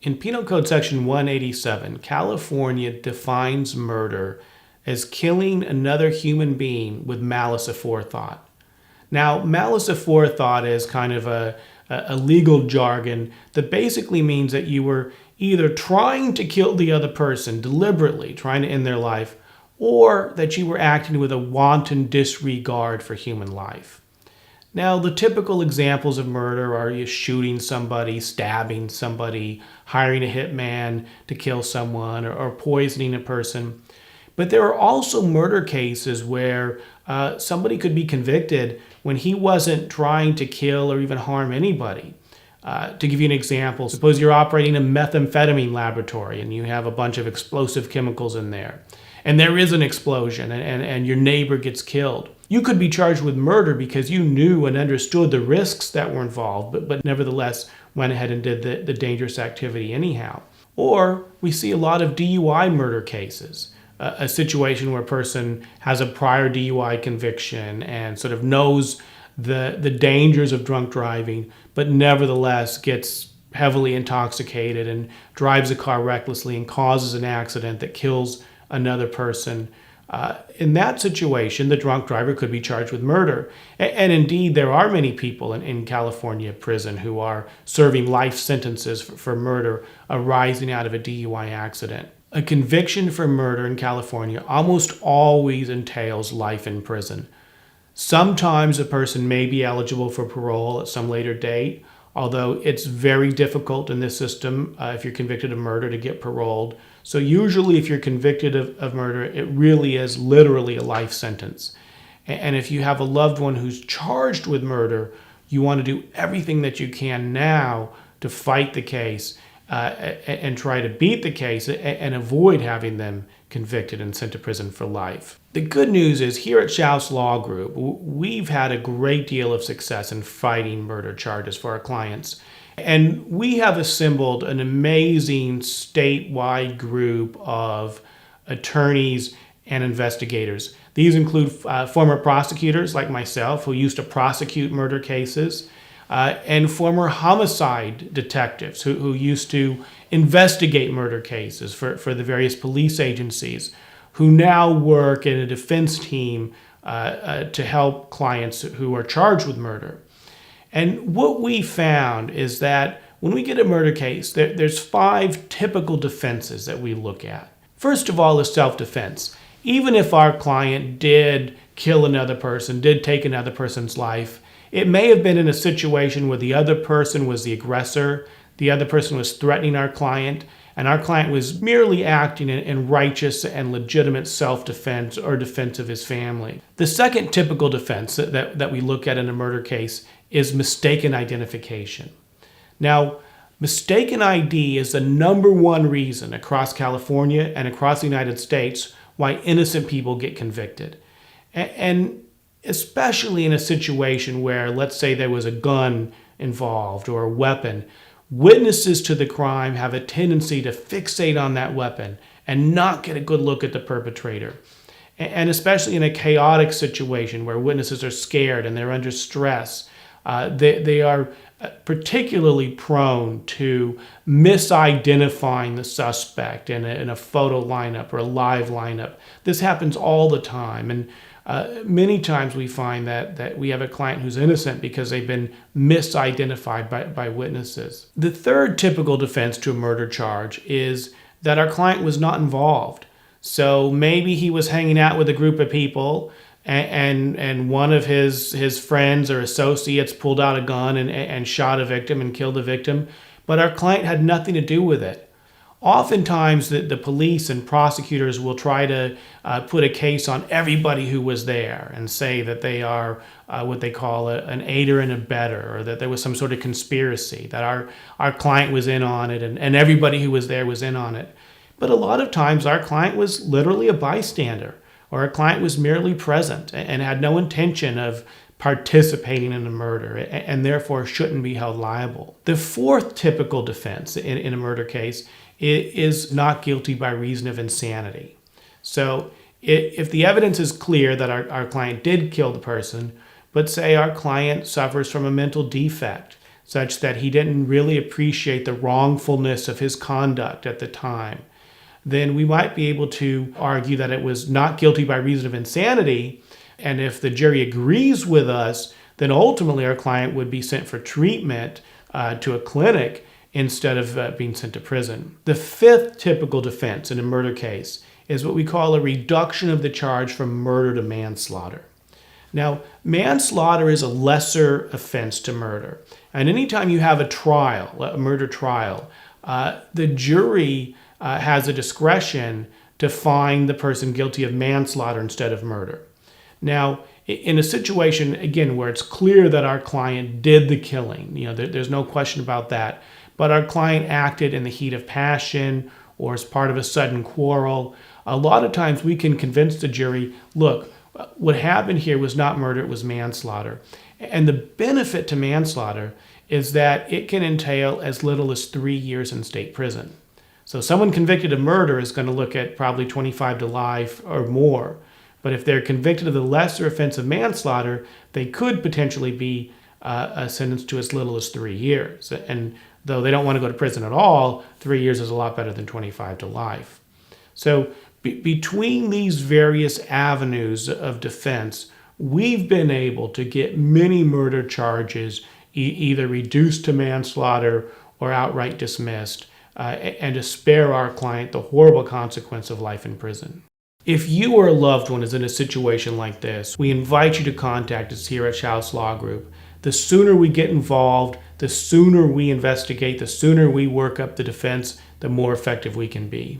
In Penal Code Section 187, California defines murder as killing another human being with malice aforethought. Now, malice aforethought is kind of a legal jargon that basically means that you were either trying to kill the other person deliberately, trying to end their life, or that you were acting with a wanton disregard for human life. Now, the typical examples of murder are you shooting somebody, stabbing somebody, hiring a hitman to kill someone, or poisoning a person. But there are also murder cases where somebody could be convicted when he wasn't trying to kill or even harm anybody. To give you an example, suppose you're operating a methamphetamine laboratory and you have a bunch of explosive chemicals in there. And there is an explosion and your neighbor gets killed. You could be charged with murder because you knew and understood the risks that were involved, but nevertheless went ahead and did the dangerous activity anyhow. Or we see a lot of DUI murder cases, a situation where a person has a prior DUI conviction and sort of knows the dangers of drunk driving, but nevertheless gets heavily intoxicated and drives a car recklessly and causes an accident that kills another person. In that situation, the drunk driver could be charged with murder. And indeed, there are many people in California prison who are serving life sentences for murder arising out of a DUI accident. A conviction for murder in California almost always entails life in prison. Sometimes a person may be eligible for parole at some later date, although it's very difficult in this system if you're convicted of murder to get paroled. So usually if you're convicted of murder, it really is literally a life sentence. And if you have a loved one who's charged with murder, you want to do everything that you can now to fight the case and try to beat the case and avoid having them convicted and sent to prison for life. The good news is here at Shouse Law Group, we've had a great deal of success in fighting murder charges for our clients. And we have assembled an amazing statewide group of attorneys and investigators. These include former prosecutors like myself who used to prosecute murder cases, and former homicide detectives who used to investigate murder cases for the various police agencies, who now work in a defense team to help clients who are charged with murder. And what we found is that when we get a murder case, there's 5 typical defenses that we look at. First of all is self-defense. Even if our client did kill another person, did take another person's life, it may have been in a situation where the other person was the aggressor, the other person was threatening our client, and our client was merely acting in righteous and legitimate self-defense or defense of his family. The second typical defense that we look at in a murder case is mistaken identification. Now, mistaken ID is the #1 reason across California and across the United States why innocent people get convicted. And especially in a situation where, let's say, there was a gun involved or a weapon, witnesses to the crime have a tendency to fixate on that weapon and not get a good look at the perpetrator. And especially in a chaotic situation where witnesses are scared and they're under stress, they are particularly prone to misidentifying the suspect in a photo lineup or a live lineup. This happens all the time, and many times we find that we have a client who's innocent because they've been misidentified by witnesses. The third typical defense to a murder charge is that our client was not involved. So maybe he was hanging out with a group of people and one of his friends or associates pulled out a gun and shot a victim and killed the victim, but our client had nothing to do with it. Oftentimes, the police and prosecutors will try to put a case on everybody who was there and say that they are what they call an aider and abetter, or that there was some sort of conspiracy, that our client was in on it and everybody who was there was in on it. But a lot of times, our client was literally a bystander, or our client was merely present and had no intention of participating in a murder and therefore shouldn't be held liable. The fourth typical defense in a murder case is not guilty by reason of insanity. So if the evidence is clear that our client did kill the person, but say our client suffers from a mental defect, such that he didn't really appreciate the wrongfulness of his conduct at the time, then we might be able to argue that it was not guilty by reason of insanity. And if the jury agrees with us, then ultimately our client would be sent for treatment to a clinic instead of being sent to prison. The fifth typical defense in a murder case is what we call a reduction of the charge from murder to manslaughter. Now, manslaughter is a lesser offense to murder. And anytime you have a trial, a murder trial, the jury has a discretion to find the person guilty of manslaughter instead of murder. Now, in a situation, again, where it's clear that our client did the killing, there's no question about that, but our client acted in the heat of passion or as part of a sudden quarrel, a lot of times we can convince the jury, look, what happened here was not murder, it was manslaughter. And the benefit to manslaughter is that it can entail as little as 3 years in state prison. So someone convicted of murder is going to look at probably 25 to life or more. But if they're convicted of the lesser offense of manslaughter, they could potentially be sentenced to as little as 3 years. And though they don't want to go to prison at all, 3 years is a lot better than 25 to life. So between these various avenues of defense, we've been able to get many murder charges either reduced to manslaughter or outright dismissed, and to spare our client the horrible consequence of life in prison. If you or a loved one is in a situation like this, we invite you to contact us here at Shouse Law Group. The sooner we get involved, the sooner we investigate, the sooner we work up the defense, the more effective we can be.